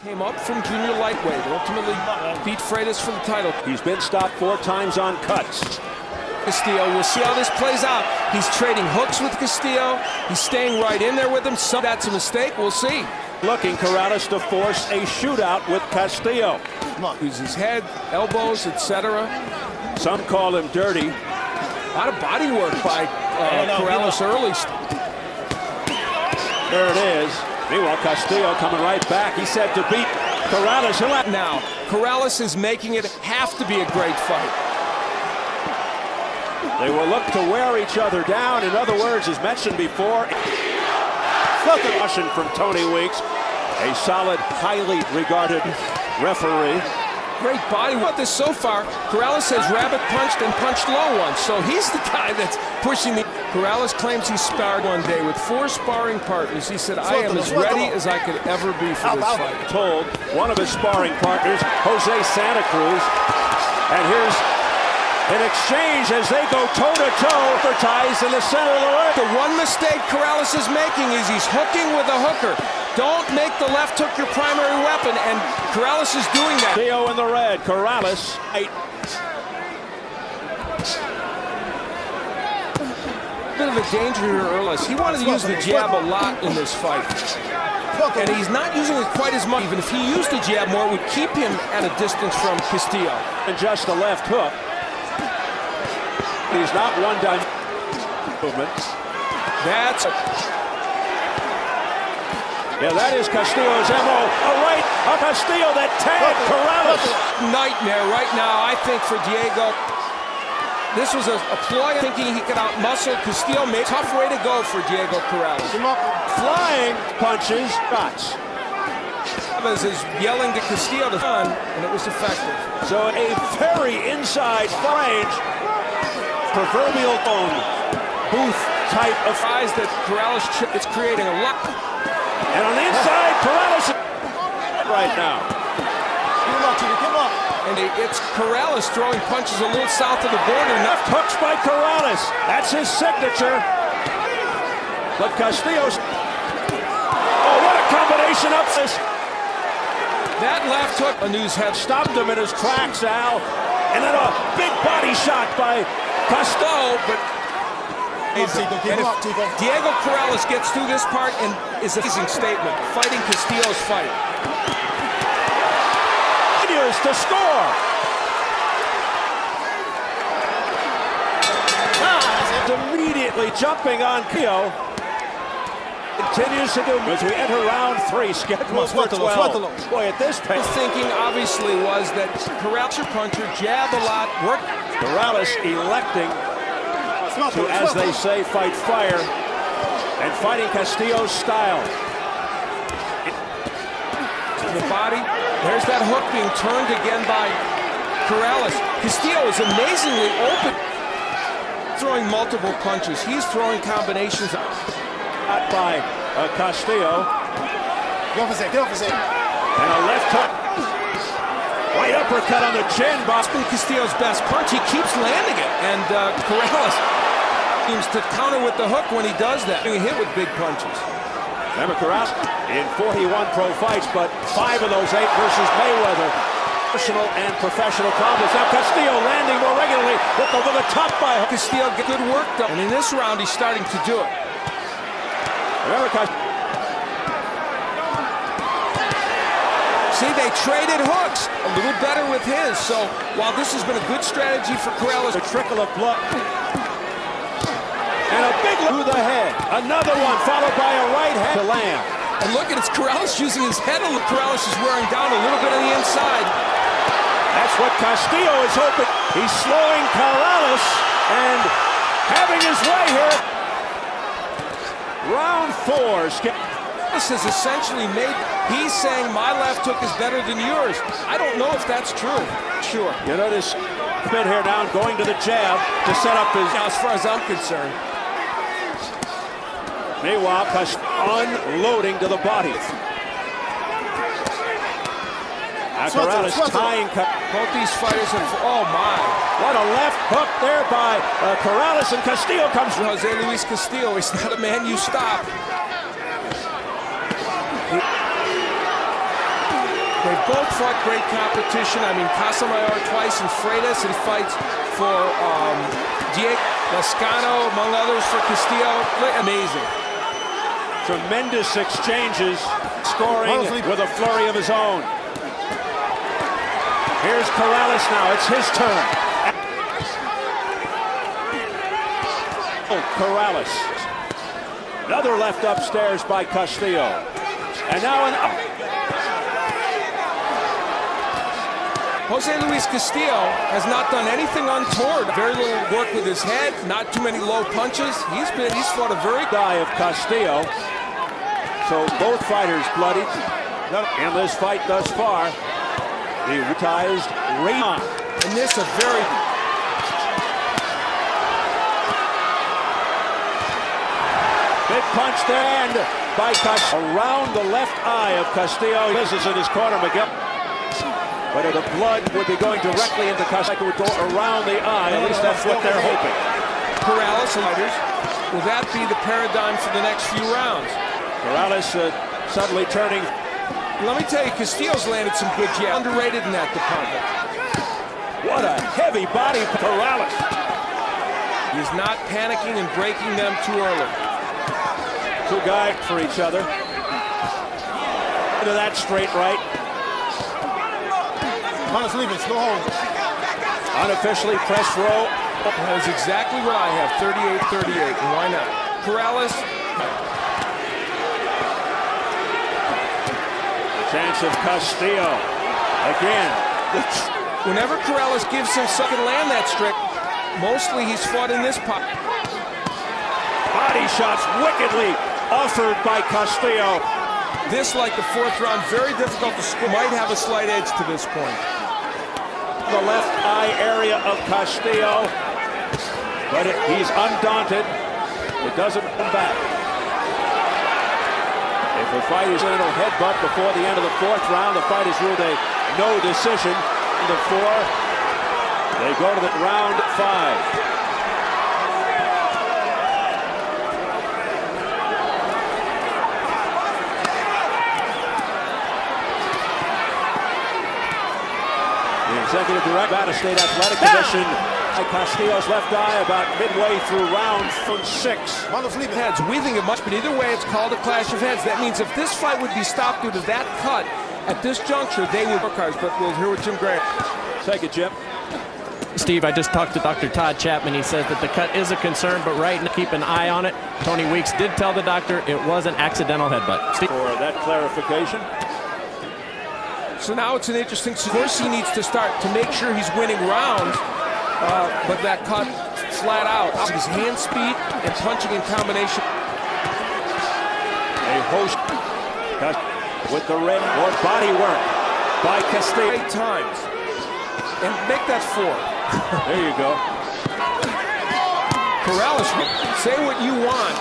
Came up from junior lightweight, ultimately beat Freitas for the title. He's been stopped 4 times on cuts. Castillo, we'll see how this plays out. He's trading hooks with Castillo. He's staying right in there with him. So that's a mistake, we'll see. Looking Corrales to force a shootout with Castillo. Use his head, elbows, etc. Some call him dirty. A lot of body work by Corrales early. There it is. Meanwhile, Castillo coming right back. He said to beat Corrales. Now, Corrales is making it have to be a great fight. They will look to wear each other down. In other words, as mentioned before, caution from Tony Weeks, a solid, highly regarded referee. Great body. What this so far, Corrales has rabbit punched and punched low once, so he's the guy that's pushing the... Corrales claims he sparred one day with 4 sparring partners. He said, I am as ready as I could ever be for this fight. Told one of his sparring partners, Jose Santa Cruz, and here's an exchange as they go toe-to-toe for ties in the center of the ring. The one mistake Corrales is making is he's hooking with a hooker. Don't make the left hook your primary weapon, and Corrales is doing that. Castillo in the red, Corrales. Bit of a danger here early. He wanted to use the jab a lot in this fight. And he's not using it quite as much. Even if he used the jab more, it would keep him at a distance from Castillo. And just a left hook. He's not one-dimensional movement. Yeah, that is Castillo's MO. A right of Castillo that tagged Corrales. Nightmare right now, I think, for Diego. This was a ploy, thinking he could outmuscle Castillo. Tough way to go for Diego Corrales. Flying punches, shots. Chavez is yelling to Castillo to run, and it was effective. So a very inside range, proverbial bone booth type of eyes that Corrales it's creating a lot. And on the inside, Corrales right now. And it's Corrales throwing punches a little south of the border. Left hooks by Corrales. That's his signature. But Castillo's... Oh, what a combination of this. That left hook, a news head, stopped him in his tracks, Al. And then a big body shot by Castillo, but... And if Diego Corrales gets through this part and is a amazing statement, fighting Castillo's fight. To score. Immediately jumping on Castillo. Continues to do as we enter round 3, scheduled for 12. Boy, at this pace. Thinking obviously was that Corrales puncher, jab a lot, work. Corrales electing to, as they say, fight fire and fighting Castillo's style. The body, there's that hook being turned again by Corrales. Castillo is amazingly open, throwing multiple punches. He's throwing combinations. Out by Castillo. Get off his head. And a left hook. Right uppercut on the chin. Boston Castillo's best punch. He keeps landing it. And Corrales seems to counter with the hook when he does that. He hit with big punches. Remember, Corrales in 41 pro fights, but 5 of those 8 versus Mayweather. Personal and professional problems. Now Castillo landing more regularly with over the top by Castillo. Good work, though. And in this round, he's starting to do it. Remember, see, they traded hooks. A little better with his. So while this has been a good strategy for Corrales, a trickle of blood. And a big look to the head. Another one followed by a right hand to land. And look at it, Corrales using his head. And Corrales is wearing down a little bit on the inside. That's what Castillo is hoping. He's slowing Corrales and having his way here. Round 4. This is essentially made. He's saying my left hook is better than yours. I don't know if that's true. Sure. You notice Smith here now going to the jab to set up his. Now, as far as I'm concerned. Meanwhile, unloading to the body. Corrales tying. Both these fighters have. Oh my! What a left hook there by Corrales, and Castillo comes. Jose Luis Castillo. He's not a man you stop. They both fought great competition. I mean, Casamayor twice and Freitas, and fights for Diego Lascano, among others, for Castillo. Amazing. Tremendous exchanges, scoring with a flurry of his own. Here's Corrales now. It's his turn. Corrales. Another left upstairs by Castillo. And now an up. Jose Luis Castillo has not done anything untoward. Very little work with his head, not too many low punches. He's fought a very Die of Castillo. So both fighters bloodied in this fight thus far. The retired Raymond. And this a very big punch there, and by Castillo around the left eye of Castillo. This is in his corner, Miguel. But the blood would be going directly into Castillo. It would go around the eye. At least that's what they're hoping. Corrales fighters. Will that be the paradigm for the next few rounds? Corrales suddenly turning. Let me tell you, Castillo's landed some good jabs. Underrated in that department. What a heavy body, Corrales. He's not panicking and breaking them too early. Two guys for each other. Into that straight right. Manos libres, no hold. Unofficially press row. That is exactly what I have, 38-38, and why not? Corrales. Chance of Castillo. Again. Whenever Corrales gives himself and land that strict, mostly he's fought in this pot. Body shots wickedly offered by Castillo. This, like the fourth round, very difficult to score. Might have a slight edge to this point. The left eye area of Castillo. But he's undaunted. It doesn't come back. If a fight is in a headbutt before the end of the fourth round, the fight is ruled a no decision. The four, they go to the round 5. The executive director of the State Athletic Commission. Castillo's left eye about midway through round 6. Manos libres. Heads, we think it much, but either way, it's called a clash of heads. That means if this fight would be stopped due to that cut at this juncture, they would work hard. But we'll hear what Jim Grant. Take it, Jim. Steve, I just talked to Dr. Todd Chapman. He says that the cut is a concern, but right now, keep an eye on it. Tony Weeks did tell the doctor it was an accidental headbutt. Steve? For that clarification. So now it's an interesting. Of course, he needs to start to make sure he's winning rounds, but that cut flat out. His hand speed and punching in combination. A host with the red or body work by Castillo. 8 times. And make that 4. There you go. Corrales, say what you want.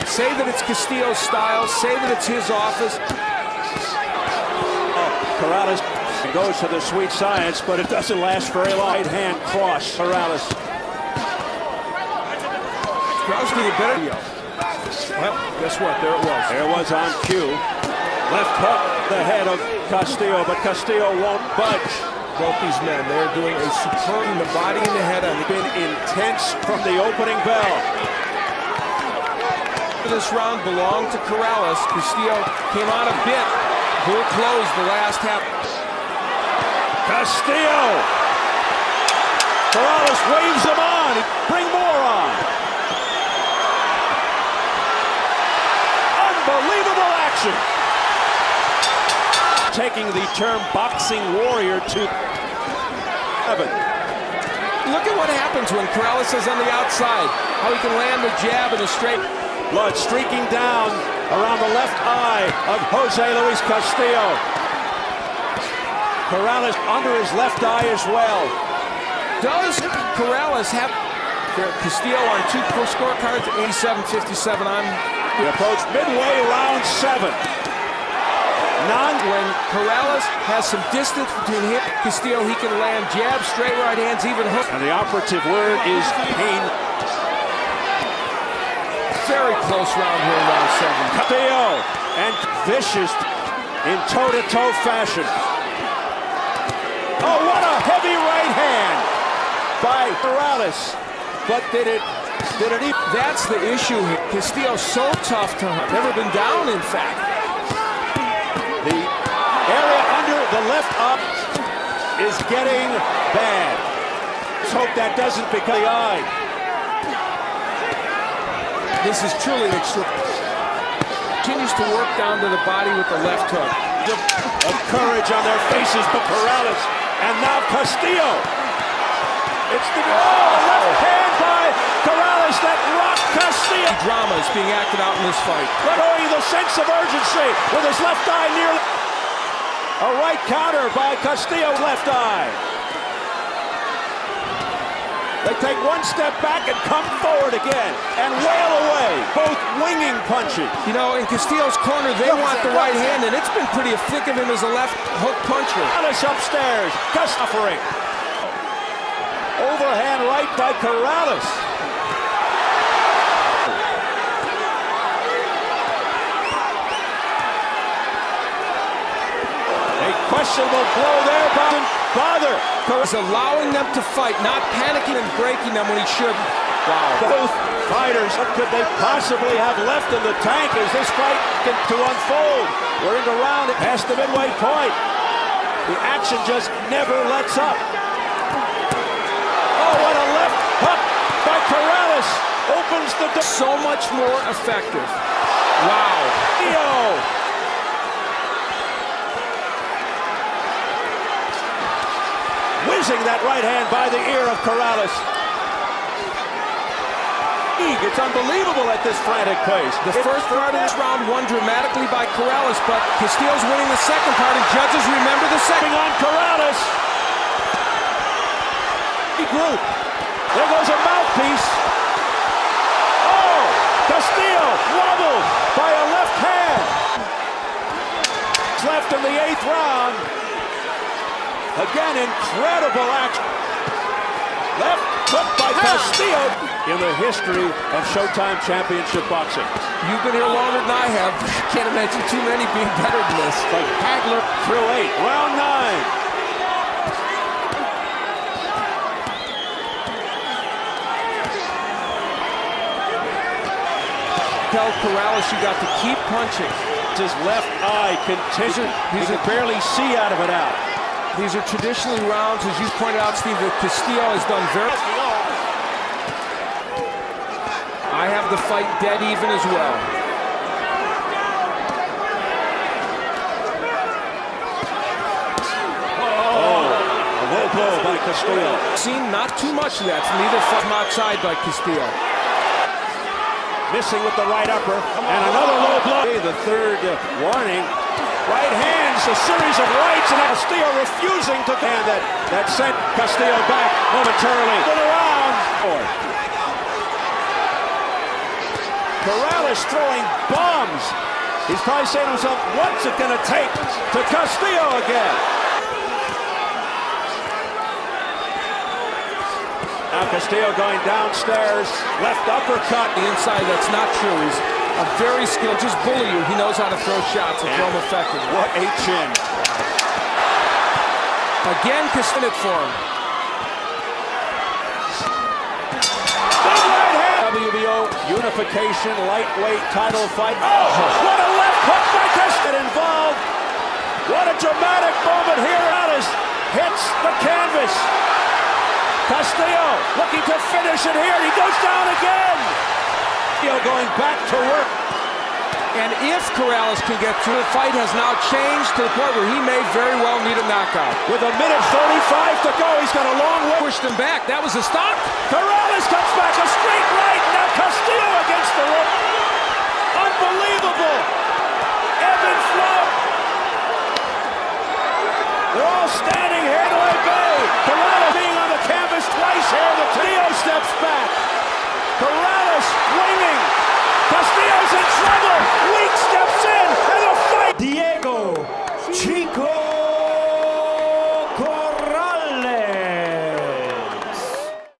Say that it's Castillo's style. Say that it's his office. Corrales goes to the sweet science, but it doesn't last very long. Right hand cross, Corrales. Corrales did a better. Well, guess what? There it was. There it was on cue. Left hook, the head of Castillo, but Castillo won't budge. Both these men, they're doing a superb in the body and the head. They've been intense from the opening bell. This round belonged to Corrales. Castillo came on a bit. Who closed the last half. Castillo! Corrales waves him on. Bring more on. Unbelievable action. Taking the term boxing warrior to heaven. Look at what happens when Corrales is on the outside. How he can land the jab in a straight. Blood streaking down around the left eye of Jose Luis Castillo. Corrales under his left eye as well. Does Corrales have Castillo on 2 scorecards, 87-57? We approach midway round 7. When Corrales has some distance between him and Castillo, he can land jabs, straight right hands, even hooks. And the operative word is pain. Very close round here in round 7. Castillo and vicious in toe-to-toe fashion. Oh, what a heavy right hand by Corrales. But did it even? That's the issue here. Castillo's so tough to hunt. Never been down, in fact. The area under the left up is getting bad. Let's hope that doesn't become the eye. This is truly extreme. Continues to work down to the body with the left hook. Of courage on their faces, but Corrales. And now Castillo. It's the left hand by Corrales that rocked Castillo. Drama is being acted out in this fight. Showing the sense of urgency with his left eye nearly. A right counter by Castillo, left eye. They take one step back and come forward again and wail away, both winging punches. You know, in Castillo's corner, they want the right hand, and it's been pretty thick of him as a left hook puncher. Corrales upstairs, suffering. Overhand right by Corrales. A questionable blow there, bother. He's allowing them to fight, not panicking and breaking them when he shouldn't. Wow. Both fighters, what could they possibly have left in the tank as this fight to unfold? We're in the round past the midway point. The action just never lets up. Oh, what a left hook by Corrales. Opens the door. So much more effective. Wow. Whizzing that right hand by the ear of Corrales. It's unbelievable at this frantic pace. The first part of this round won dramatically by Corrales, but Castillo's winning the second part, and judges remember the second. On Corrales. Group. There goes a mouthpiece. Oh, Castillo wobbled by a left hand. It's left in the 8th round. Again, incredible action. Left hook by Castillo in the history of Showtime Championship boxing. You've been here longer than I have. Can't imagine too many being better than this. Like Hagler through 8. Round 9. Tell Corrales you got to keep punching. His left eye continues. He can barely see out of it out. These are traditionally rounds, as you pointed out, Steve, that Castillo has done very. I have the fight dead even as well. Oh, a low blow by Castillo. Seen not too much of that from either from outside by Castillo. Missing with the right upper, and another low blow. The third warning. Right hands, a series of rights, and Castillo refusing to hand that sent Castillo back momentarily. Around. Corrales throwing bombs. He's probably saying to himself, what's it going to take to Castillo again? Now Castillo going downstairs, left uppercut. The inside, that's not true. He's a very skilled, just bully you. He knows how to throw shots and throw them effectively. What a chin. Again, Castillo for him. Big right hand. WBO unification lightweight title fight. Oh, what a left hook by Castillo involved. What a dramatic moment here. Alice hits the canvas. Castillo looking to finish it here. He goes down again. Going back to work. And if Corrales can get through, the fight has now changed to the point where he may very well need a knockout. With a minute 35 to go, he's got a long way. Pushed him back. That was a stop. Corrales comes back, a straight right. Now Castillo against the rope.